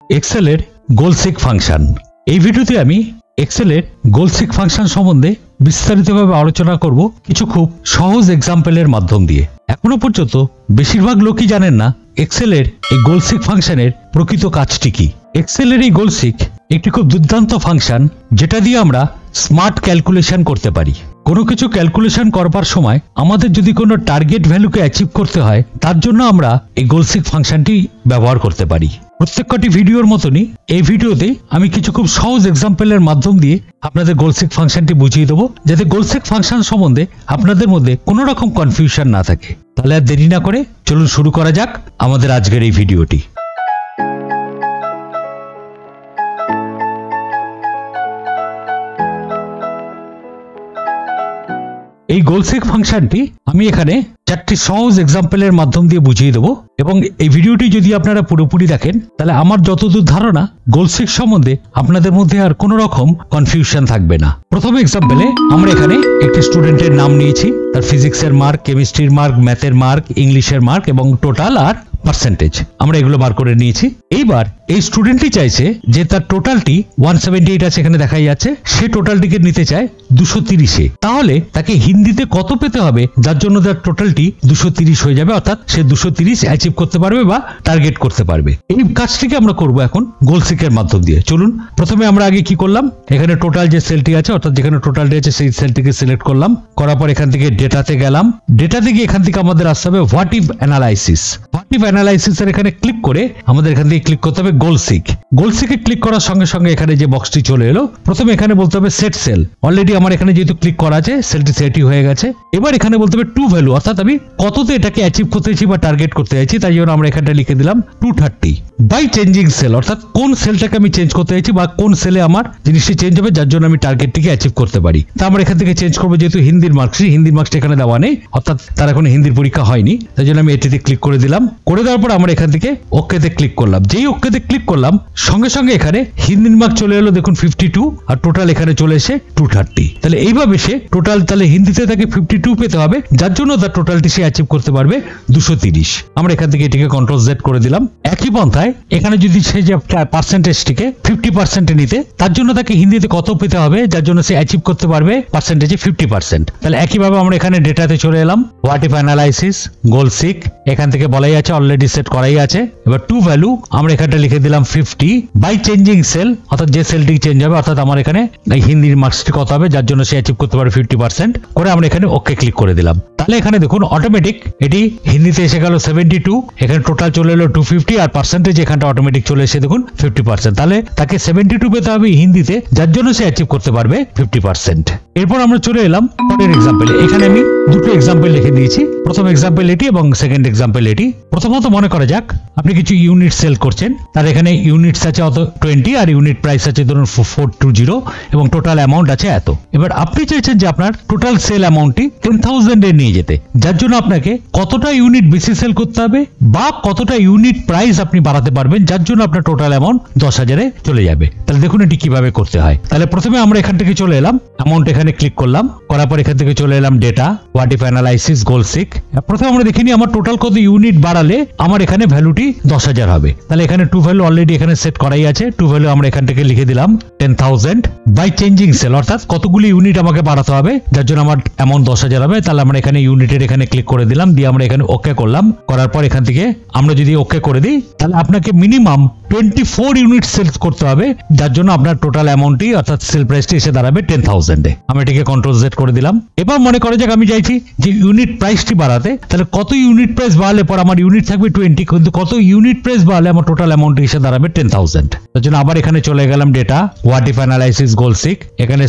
এক্সেলের গোল sick function. এই ভিডিওতে আমি এক্সেলের গোল সিক ফাংশন সম্বন্ধে বিস্তারিতভাবে আলোচনা করব কিছু খুব সহজ এক্সাম্পলের মাধ্যম দিয়ে। এখনো পর্যন্ত বেশিরভাগ লোকই জানেন না এক্সেলের এই গোল সিক ফাংশনের প্রকৃত কাজটি কি। এক্সেলের এই গোল সিক একটি খুব দুর্দান্ত ফাংশন, যেটা দিয়ে আমরা স্মার্ট ক্যালকুলেশন করতে পারি। কোনো কিছু ক্যালকুলেশন করবার সময় আমাদের যদি কোনো টার্গেট ভ্যালুকে অ্যাচিভ করতে হয়, তার জন্য আমরা এই গোল সিক ফাংশনটি ব্যবহার করতে পারি। প্রত্যেকটি ভিডিওর মতনই এই ভিডিওতে আমি কিছু খুব সহজ এক্সাম্পলের মাধ্যম দিয়ে আপনাদের গোল সিক ফাংশনটি বুঝিয়ে দেবো, যাতে গোল সিক ফাংশন সম্বন্ধে আপনাদের মধ্যে কোনো রকম কনফিউশন না থাকে। তাহলে আর দেরি না করে চলুন শুরু করা যাক আমাদের আজকের এই ভিডিওটি। এই গোল সিক ফাংশনটি আমি এখানে চারটি সহজ এক্সাম্পলের মাধ্যম দিয়ে বুঝিয়ে দেবো, এবং এই ভিডিওটি যদি আপনারা পুরোপুরি দেখেন তাহলে আমার যতদূর ধারণা গোল সিক সম্বন্ধে আপনাদের মধ্যে আর কোনো রকম কনফিউশন থাকবে না। প্রথম এক্সাম্পলে আমরা এখানে একটি স্টুডেন্টের নাম নিয়েছি, তার ফিজিক্সের মার্ক, কেমিস্ট্রির মার্ক, ম্যাথের মার্ক, ইংলিশের মার্ক এবং টোটাল আর পার্সেন্টেজ আমরা এগুলো বার করে নিয়েছি। এইবার এই স্টুডেন্টটি চাইছে যে তার টোটালটি 178 আছে, এখানে দেখাই যাচ্ছে, সে টোটালটিকে নিতে চায় 230-এ। তাহলে তাকে হিন্দিতে কত পেতে হবে যার জন্য তার টোটালটি 230 হয়ে যাবে, অর্থাৎ সে 230 অ্যাচিভ করতে পারবে বা টার্গেট করতে পারবে। এই কাজটিকে আমরা করব এখন গোল সিকের মাধ্যম দিয়ে। চলুন প্রথমে আমরা আগে কি করলাম, এখানে টোটাল যে সেলটি আছে অর্থাৎ যেখানে টোটালটি আছে সেই সেলটিকে সিলেক্ট করলাম, করার পর এখান থেকে ডেটাতে গেলাম। ডেটাতে গিয়ে এখান থেকে আমাদের আসতে হবে what if analysis. What if analysis এর এখানে ক্লিক করে আমাদের এখান থেকে ক্লিক করতে হবে গোল সিক। গোল সিকে ক্লিক করার সঙ্গে সঙ্গে এখানে যে বক্সটি চলে এলো, প্রথমে এখানে বলতে হবে সেট সেল। অলরেডি আমার এখানে যেহেতু ক্লিক করা আছে সেলটি সেটই হয়ে গেছে। এবার এখানে বলতে হবে টু ভ্যালু, অর্থাৎ আমি কততে এটাকে অ্যাচিভ করতে চাইছি বা টার্গেট করতে চাইছি, তাই জন্য আমরা এখানটা লিখে দিলাম 230 বাই চেঞ্জিং সেল, অর্থাৎ কোন সেলটাকে আমি চেঞ্জ করতে চাইছি বা কোন সেলে আমার জিনিসটি চেঞ্জ হবে যার জন্য আমি টার্গেটটিকে অ্যাচিভ করতে পারি। তা আমরা এখান থেকে চেঞ্জ করবো, যেহেতু হিন্দির মার্কসটি এখানে দেওয়া নেই, অর্থাৎ তার এখন হিন্দির পরীক্ষা হয়নি, তাই জন্য আমি এটিতে ক্লিক করে দিলাম। করে দেওয়ার পর আমরা এখান থেকে ওকেতে ক্লিক করলাম। যেই ওকেতে ক্লিক করলাম সঙ্গে সঙ্গে এখানে হিন্দির মার্ক চলে এলো, দেখুন 52, আর টোটাল এখানে চলে এসে 230। তাহলে এইভাবে সে টোটাল, তাহলে হিন্দিতে তাকে 52 পেতে হবে, যার জন্য তার টোটালটি সে অ্যাচিভ করতে পারবে 230। আমরা এখান থেকে এটিকে কন্ট্রোল জেড করে দিলাম। একই পন্থায় এখানে যদি সে যে পার্সেন্টেজটিকে 50% নিতে, তার জন্য তাকে হিন্দিতে কত পেতে হবে যার জন্য সে অ্যাচিভ করতে পারবে পার্সেন্টেজে 50%। তাহলে একইভাবে আমরা এখানে ডেটাতে চলে এলাম, what if analysis goal seek, এখান থেকে বলাই আছে, অলরেডি সেট করাই আছে। এবার টু ভ্যালু আমরা এখানটা লিখে দিলাম 50 বাই চেঞ্জিং সেল, অর্থাৎ যে সেলটি চেঞ্জ হবে, অর্থাৎ আমার এখানে হিন্দির মার্কসটি কত হবে যার জন্য সে অ্যাচিভ করতে পারবে 50% করে আমরা এখানে ওকে ক্লিক করে দিলাম। তাহলে এখানে দেখুন অটোমেটিক এটি হিন্দিতে এসে গেল 72, এখানে টোটাল চলে এলো 250, আর পার্সেন্টেজ এখানটা অটোমেটিক চলে এসে দেখুন 50%। তাহলে তাকে 72 পেতে হবে হিন্দিতে, যার জন্য সে অ্যাচিভ করতে পারবে 50%। এরপর আমরা চলে এলাম পরের এক্সাম্পলে। এখানে আমি দুটো এক্সাম্পল লিখে দিয়েছি, প্রথম এক্সাম্পল এটি এবং সেকেন্ড এক্সাম্পল এটি। প্রথমত মনে করা যাক আপনি কিছু ইউনিট সেল করছেন, তার এখানে ইউনিটস আছে 20 আর ইউনিট প্রাইস আছে ধরুন 420 এবং টোটাল অ্যামাউন্ট আছে এত। এবার আপনি চাইছেন যে আপনার টোটাল সেল অ্যামাউন্টটি 10,000 এ নিয়ে যেতে, যার জন্য আপনাকে কতটা ইউনিট বেশি সেল করতে হবে বা কতটা ইউনিট প্রাইস আপনি বাড়াতে পারবেন যার জন্য আপনার টোটাল অ্যামাউন্ট 10,000-এ চলে যাবে। তাহলে দেখুন এটি কিভাবে করতে হয়। তাহলে প্রথমে আমরা এখান থেকে চলে এলাম, অ্যামাউন্ট এখানে ক্লিক করলাম, করার পর এখান থেকে চলে এলাম data, what if analysis goal seek. প্রথমে আমরা দেখিনি আমার টোটাল কত ইউনিট বাড়ালে আমার এখানে ভ্যালুটি 10,000 হবে। তাহলে এখানে টু ভ্যালু অলরেডি এখানে সেট করাই আছে, টু ভ্যালু আমরা এখান থেকে লিখে দিলাম 10,000 বাই চেঞ্জিং সেল, অর্থাৎ কতগুলি ইউনিট আমাকে বাড়াতে হবে যার জন্য আমার অ্যামাউন্ট 10,000 হবে। তাহলে আমরা এখানে ইউনিটের এখানে ক্লিক করে দিলাম, দিয়ে আমরা এখানে ওকে করলাম। করার পর এখান থেকে আমরা যদি ওকে করে দিই তাহলে আপনাকে মিনিমাম 24 ইউনিট সেল করতে হবে, যার জন্য আপনার টোটাল অ্যামাউন্টটি অর্থাৎ সেল প্রাইসটি এসে দাঁড়াবে 10,000-এ। আমরা এটিকে কন্ট্রোল জেড করে দিলাম। এবার মনে করা যাক আমি চাইছি যে ইউনিট প্রাইসটি বাড়াতে, তাহলে কত ইউনিট প্রাইস বাড়ালে পর আমার ইউনিট থাকবে 20, কিন্তু কত ইউনিট প্রাইস বাড়ালে আমার টোটাল অ্যামাউন্ট এসে দাঁড়াবে 10,000। তার জন্য আবার এখানে চলে গেলাম data, what if analysis goal seek, এখানে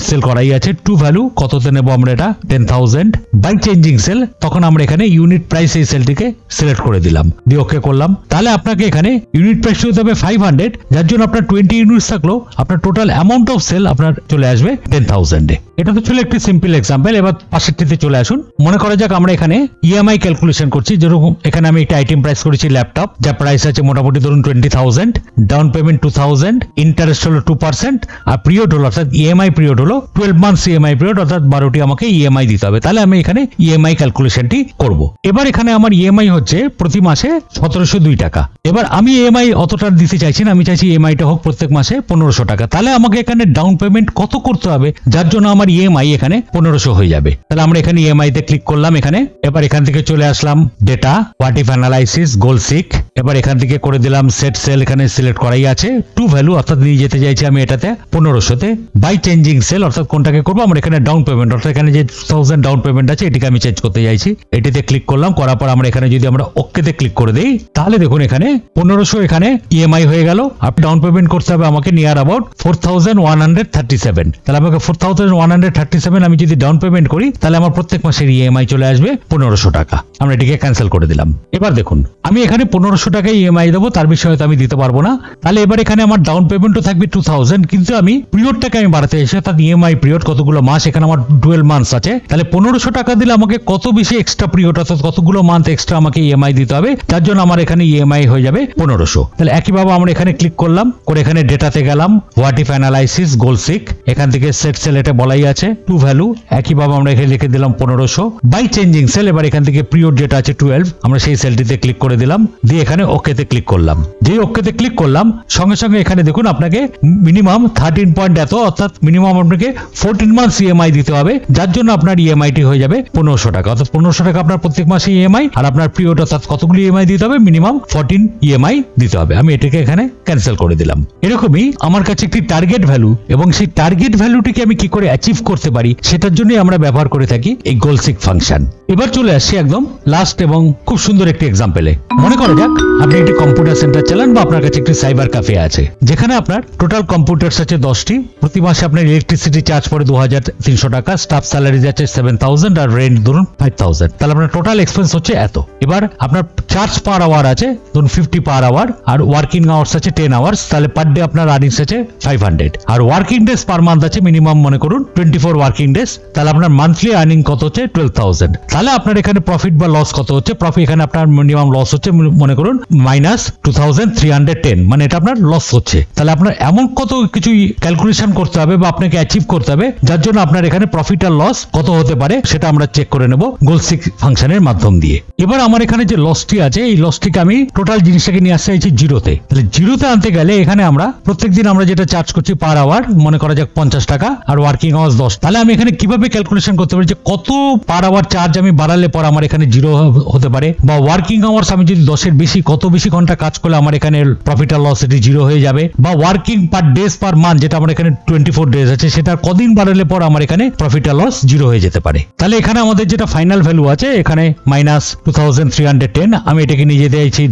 সেল করাই আছে, টু ভ্যালু কততে নেব আমরা এটা 10,000 বাই চেঞ্জিং সেল, তখন আমরা এখানে ইউনিট প্রাইস এই সেলটিকে সিলেক্ট করে দিলাম, দিয়ে ওকে করলাম। তাহলে আপনাকে এখানে ইউনিট প্রাইস হতে হবে 500, যার জন্য আপনার 20 ইউনিটস থাকলেও আপনার টোটাল অ্যামাউন্ট অফ সেল আপনার চলে আসবে 10,000-এ। এটা তো ছিল একটি সিম্পল এক্সাম্পল। এবার পাশেরটিতে চলে আসুন। মনে করা যাক আমরা এখানে ইএমআই ক্যালকুলেশন করছি, যেরকম এখানে আমি একটা আইটেম প্রাইস করেছি ল্যাপটপ, যার প্রাইস আছে মোটামুটি ধরুন 20,000, ডাউন পেমেন্ট 2000, ইন্টারেস্ট হলো 2%, আর পিরিয়ড হলো অর্থাৎ ইএমআই পিরিয়ড হলো 12 মান্থস ইএমআই পিরিয়ড, অর্থাৎ 12টি আমাকে ইএমআই দিতে হবে। তাহলে আমি এখানে ইএমআই ক্যালকুলেশনটি করব। এবার এখানে আমার ইএমআই হচ্ছে প্রতি মাসে 1702 টাকা। এবার আমি ইএমআই অতটা দিতে চাইছি না, আমি চাইছি ইএমআইটা হোক প্রত্যেক মাসে 1500 টাকা। তাহলে আমাকে এখানে ডাউন পেমেন্ট কত করতে হবে, যার জন্য আমার ইএমআই এখানে 1500 হয়ে যাবে। তাহলে আমরা এখানে ইএমআই তে ক্লিক করলাম এখানে। এবার এখান থেকে চলে আসলাম data, what if analysis, goal seek. এবার এখান থেকে করে দিলাম সেট সেল, এখানে সিলেক্ট করাই আছে। টু ভ্যালু অর্থাৎ নিয়ে যেতে চাইছি আমি এটাতে 1500-তে। বাই চেঞ্জিং সেল অর্থাৎ কোনটাকে করবো, আমরা এখানে ডাউন পেমেন্ট অর্থাৎ এখানে যে 2000 ডাউন পেমেন্ট আছে এটিকে আমি চেঞ্জ করতে চাইছি। এটিতে ক্লিক করলাম, করার পর আমরা এখানে যদি আমরা ওকেতে ক্লিক করে দেই তাহলে দেখুন এখানে 1500 এখানে ইএমআই হয়ে গেল। আপনি ডাউন পেমেন্ট করতে হবে আমাকে নিয়ার অ্যাবাউট 4137। তাহলে আমাকে 4137 আমি যদি ডাউন পেমেন্ট করি তাহলে আমার প্রত্যেক মাসের ইএমআই চলে আসবে 1500 টাকা। আমরা এটিকে ক্যান্সেল করে দিলাম। এবার দেখুন আমি এখানে 1500 টাকা ইএমআই দেবো, তার বিষয়ে হয়তো আমি দিতে পারবো না। তাহলে এবার এখানে আমার ডাউন পেমেন্টও থাকবে 2000, কিন্তু আমি পিরিয়ডটাকে আমি বাড়াতে চাইছি, অর্থাৎ ইএমআই পিরিয়ড কতগুলো মাস, এখানে আমার 12 মান্থস আছে। তাহলে 1500 টাকা দিলে আমাকে কত বেশি এক্সট্রা পিরিয়ড অর্থাৎ কতগুলো মান্থ এক্সট্রা আমাকে ইএমআই দিতে হবে, তার জন্য আমার এখানে ইএমআই হয়ে যাবে 1500। তাহলে একইভাবে আমরা এখানে ক্লিক করলাম, করে এখানে ডেটাতে গেলাম, what if analysis, goal seek, এখান থেকে সেট সেল এটা বলাই আছে, টু ভ্যালু একইভাবে আমরা এখানে লিখে দিলাম 1500। বাই চেঞ্জিং সেল, এবার এখান থেকে পিরিয়ড যেটা আছে 12, আমরা সেই সেলটিতে ক্লিক করে দিলাম, দিয়ে এখানে ওকেতে ক্লিক করলাম। যেই ওকেতে ক্লিক করলাম সঙ্গে সঙ্গে এখানে দেখুন আপনাকে মিনিমাম 13 পয়েন্ট এত অর্থাৎ মিনিমাম আপনাকে 14 মান্থস ইএমআই দিতে হবে, যার জন্য আপনার ইএমআইটি হয়ে যাবে 1500 টাকা। অর্থাৎ 1500 টাকা আপনার প্রত্যেক মাসে ইএমআই, আর আপনার পিরিয়ড অর্থাৎ কতগুলো ইএমআই দিতে হবে, মিনিমাম 14 ইএমআই দিতে হবে। আমি এটাকে এখানে ক্যান্সেল করে দিলাম। এরকমই আমার কাছে একটি টার্গেট ভ্যালু, এবং সেই টার্গেট ভ্যালুটিকে আমি কি করে অ্যাচিভ করতে পারি সেটার জন্য আমরা ব্যবহার করে থাকি এই গোল সিক ফাংশন। এবার চলে আসছি একদম লাস্ট এবং খুব সুন্দর একটি এক্সাম্পলে। মনে করা যাক আপনি একটি কম্পিউটার সেন্টার চালান বা আপনার কাছে একটি সাইবার ক্যাফে আছে, যেখানে আপনার টোটাল কম্পিউটারস আছে 10টি। প্রতি মাসে আপনার ইলেকট্রিসিটি চার্জ পড়ে 2300 টাকা, স্টাফ স্যালারি যাচ্ছে 7000, আর রেন্ট ধরুন 5000। তাহলে আপনার টোটাল এক্সপেন্স হচ্ছে এত। এবার আপনার চার্জ পার আওয়ার আছে ধরুন 50 পার আওয়ার, আর ওয়ার্কিং আওয়ার্স আছে 10 আওয়ার্স। তাহলে পার ডে আপনার আর্নিংস আছে 500, are working days per month আছে মিনিমাম মনে করুন 24 ওয়ার্কিং ডেজ। তাহলে আপনার মান্থলি আর্নিং কত হচ্ছে 12000। তাহলে আপনার এখানে প্রফিট বা লস কত হচ্ছে, প্রফিট এখানে আপনার মিনিমাম লস হচ্ছে মনে করুন -2310, মানে এটা আপনার লস হচ্ছে। তাহলে আপনার এমন কত কিছু ক্যালকুলেশন করতে হবে বা আপনাকে অ্যাচিভ করতে হবে, যার জন্য আপনার এখানে প্রফিট আর লস কত হতে পারে সেটা আমরা চেক করে নেব গোল সিক ফাংশনের মাধ্যম দিয়ে। এবার আমার এখানে যে লসটি আছে এই লসটিকে আমি টোটাল জিনিসটাকে নিয়ে আসতে চাইছি জিরোতে। তাহলে জিরোতে আনতে গেলে এখানে আমরা প্রত্যেকদিন আমরা যেটা চার্জ করছি পার আওয়ার মনে করা যাক 50 টাকা, আর ওয়ার্কিং আওয়ার্স 10। তাহলে আমি এখানে কিভাবে ক্যালকুলেশন করতে পারি যে কত পার আওয়ার চার্জ আমি বাড়ালে পর আমার এখানে জিরো হতে পারে, বা ওয়ার্কিং আওয়ার্স আমি যদি 10-এর বেশি কত বেশি ঘন্টা কাজ করলে আমার এখানে প্রফিট আর লস এটি জিরো হয়ে যাবে, বা ওয়ার্কিং পার ডেজ পার মান্থ যেটা আমার এখানে 24 ডেজ আছে সেটা কদিন বাড়ালে পর আমার এখানে প্রফিট আর লস জিরো হয়ে যেতে পারে। তাহলে এখানে আমাদের যেটা ফাইনাল ভ্যালু আছে এখানে -2310, আমি এটাকে নিয়ে যেতে চাইছি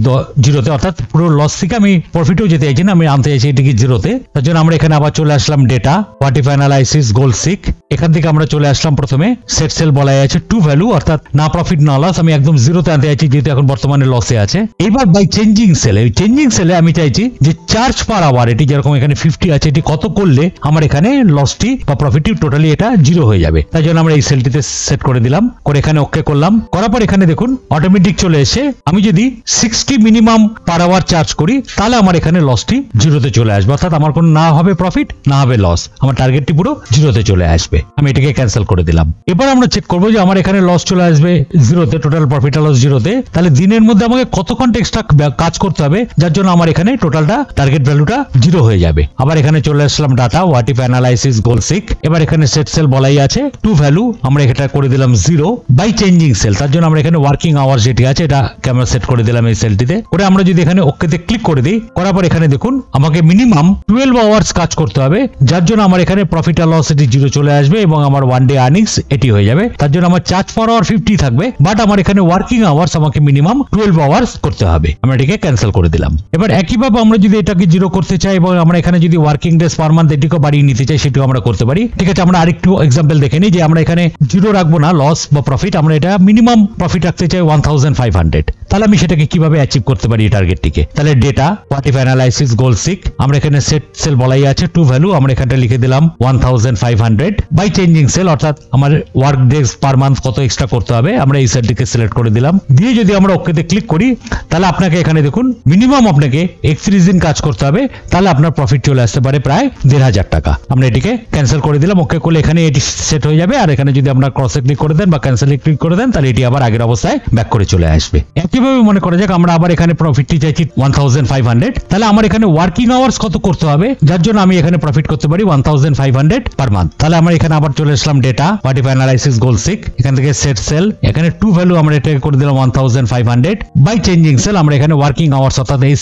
জিরোতে, অর্থাৎ পুরো লস থেকে আমি প্রফিটও যেতে চাইছি না, আমি আনতে চাইছি এটাকে জিরোতে। তার জন্য আমরা এখানে আবার চলে আসলাম data, what if analysis, goal seek. এখান থেকে আমরা চলে আসলাম প্রথমে সেট সেল বলা আছে টু ভ্যালু, অর্থাৎ না প্রফিট না লস, আমি একদম জিরোতে আনতে চাইছি যেহেতু এখন বর্তমানে লসে আছে। এবার বাই চেঞ্জিং সেল, এই চেঞ্জিং সেলে আমি চাইছি যে চার্জ পার আওয়ার এটি যেরকম এখানে 50 আছে এটি কত করলে আমার এখানে লসটি বা প্রফিটটি টোটালি এটা জিরো হয়ে যাবে। তাই জন্য আমরা এই সেলটিতে সেট করে দিলাম, করে এখানে ওকে করলাম। করার পর এখানে দেখুন অটোমেটিক চলে এসে আমি যদি 60 মিনিমাম পার আওয়ার চার্জ করি তাহলে আমার এখানে লসটি জিরোতে চলে আসবে, অর্থাৎ আমার কোনো না হবে প্রফিট না হবে লস, আমার টার্গেটটি পুরো জিরোতে চলে আসবে। আমি এটাকে ক্যান্সেল করে দিলাম। এবার আমরা চেক করবো যে আমার এখানে লস চলে আসবে জিরোতে, টোটাল প্রফিট আর লস জিরোতে। তাহলে দিনের মধ্যে আমাকে কত ঘন্টা এক্সট্রা কাজ করতে হবে, যার জন্য আমার এখানে টোটালটা টার্গেট ভ্যালুটা জিরো হয়ে যাবে। আবার এখানে চলে আসলাম data, what if analysis, goal seek. এবার এখানে সেট সেল বলাই আছে টু ভ্যালু, আমরা এটা করে দিলাম 0 বাই চেঞ্জিং সেল। তার জন্য আমরা এখানে ওয়ার্কিং আওয়ার যেটি আছে এটা আমরা সেট করে দিলাম এই সেলটিতে। করে আমরা যদি এখানে ওকেতে ক্লিক করে দিই, করার পর এখানে দেখুন আমাকে মিনিমাম 12 আওয়ার্স কাজ করতে হবে, যার জন্য আমার এখানে প্রফিট আর লস এটি জিরো চলে আসবে এবং আমার ওয়ান ডে আর্নিংস এটি হয়ে যাবে। তার জন্য আমার চার্জ পার আওয়ার 50 থাকবে, বাট আমার এখানে ওয়ার্কিং আওয়ার্স আমাকে মিনিমাম 12 আওয়ার্স করতে হবে। আমরা এটাকে ক্যান্সেল করে দিলাম। এবার একইভাবে আমরা যদি এটাকে জিরো করতে চাই এবং আমরা এখানে যদি ওয়ার্কিং ডেজ পার মান্থ এটিকে বাড়িয়ে নিতে চাই সেটিও আমরা করতে পারি। ঠিক আছে, আমরা আরেকটু এক্সাম্পল দেখে নিই যে আমরা এখানে জিরো রাখবো না লস বা প্রফিট, আমরা এটা মিনিমাম প্রফিট রাখতে চাই 1500। তাহলে আমি সেটাকে কিভাবে অ্যাচিভ করতে পারি এই টার্গেটটিকে? তাহলে data, what if analysis, goal seek, আমরা এখানে সেট সেল বলাই আছে টু ভ্যালু, আমরা এখানটা লিখে দিলাম 1500। বাই চেঞ্জিং সেল, অর্থাৎ আমার ওয়ার্ক ডেজ পার মান্থ কত এক্সট্রা করতে হবে আমরা এই সেলটিকে সিলেক্ট করে দিলাম। দিয়ে যদি আমরা ওকেতে ক্লিক করি তাহলে আপনাকে এখানে দেখুন মিনিমাম আপনাকে 31 দিন কাজ করতে হবে, তাহলে আপনার প্রফিট চলে আসতে পারে প্রায় 1500 টাকা। আমরা এটিকে ক্যান্সেল করে দিলাম, ওকে করলে এখানে এটি সেট হয়ে যাবে। আর এখানে যদি আপনার ক্রসে ক্লিক করে দেন বা ক্যান্সেলে ক্লিক করে দেন তাহলে এটি আবার আগের অবস্থায় ব্যাক করে চলে আসবে। একইভাবে মনে করা যাক আমরা আবার এখানে প্রফিটটি চাইছি 1500, তাহলে আমার এখানে ওয়ার্কিং আওয়ার্স কত করতে হবে যার জন্য আমি এখানে প্রফিট করতে পারি 1500 পার মান্থ। তাহলে আমরা এখানে আবার চলে আসলাম data, what analysis goal seek, এখান থেকে সেট সেল, এখানে টু ভ্যালু আমরা এটাকে করে দিলাম 1500 বাই চেঞ্জিং সেল, আমরা এখানে ওয়ার্কিং আওয়ার্স অর্থাৎ এই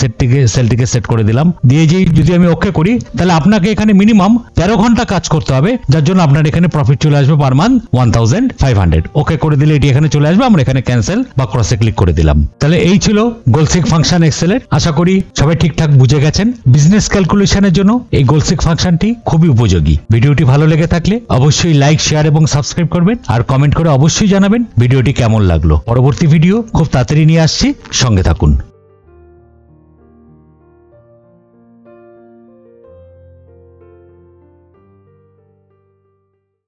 সেলটিকে সেট করে দিলাম। দিয়ে যদি আমি ওকে করি তাহলে আপনাকে এখানে মিনিমাম 13 ঘন্টা কাজ করতে হবে যার জন্য আপনার এখানে প্রফিট চলে আসবে পার মান্থ 1500। ওকে করে দিলে এটি এখানে চলে আসবে, আমরা এখানে ক্যান্সেল বা ক্রসে ক্লিক করে দিলাম। তাহলে এই ছিল গোলসিক ফাংশন এক্সেলের। আশা করি সবাই ঠিকঠাক বুঝে গেছেন। বিজনেস ক্যালকুলেশনের জন্য এই গোলসিক ফাংশনটি খুবই উপযোগী। ভিডিওটি ভালো লেগে থাকলে অবশ্যই লাইক, শেয়ার এবং সাবস্ক্রাইব করবেন আর কমেন্ট করে অবশ্যই জানাবেন ভিডিওটি কেমন লাগলো। পরবর্তী ভিডিও খুব তাড়াতাড়ি নিয়ে আসছি, সঙ্গে থাকুন।